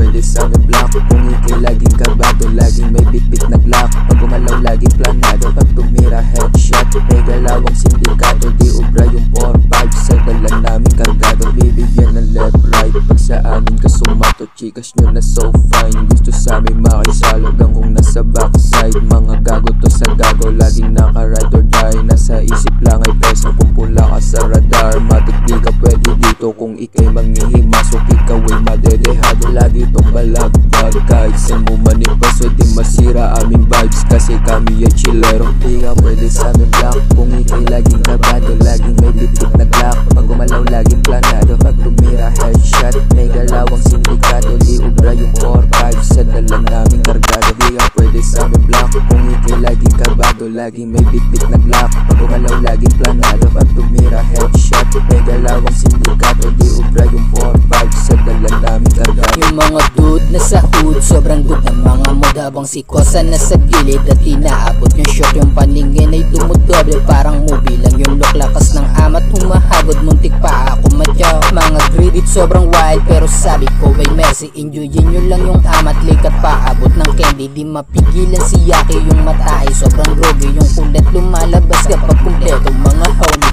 pwede sa amin black. Kung ikay laging kabado, laging may bitbit na glock. Pag gumalaw laging planado, pag tumira headshot. May galawang sindikato, di ubra yung 4-5 sa dala namin kargado. Bibigyan ng left right pag sa amin kasumato. Chikas nyo na so fine, gusto sa amin makisalo. Hanggang kung nasa backside, mga gago to sa gago. Laging naka-ride or die, nasa isip lang ay pesa. Pumpula ka sa radar, matik di ka pwede dito. Kung ikay manghihimasok, ikaw ay madedehado. Lagi itong balagbag, kahit saan mo manipaso, di masira aming vibes, kasi kami ay chillero. Di ka pwede sa amin black, kung ikay laging kabado, laging may bitbit na glock. Pag gumalaw laging planado, pag tumira headshot. May galawang sindikato, di ubra yung 4-5 sa dala naming kargado. Di ka pwede sa amin black, kung ikay laging kabado, laging may bitbit na glock. Pag gumalaw laging planado, pag tumira headshot. May galawang sindikato, di ubra yung 4-5 sa dala naming kargado. Yung mga dude na sa hood, sobrang good ng mga mood. Habang si Kosa nasa gilid at inaabot yung shot, yung paningin ay dumudoble. Parang movie lang yung look, lakas ng amat humahagod, muntik pa ako matyaw. Mga greedy sobrang wild, pero sabi ko ay mercy. Enjoyin nyo lang yung amat, likat paabot ng candy. Di mapigilan si Yaki, yung mata ay sobrang groovy. Yung kulit lumalabas kapag kumpleto mga homie.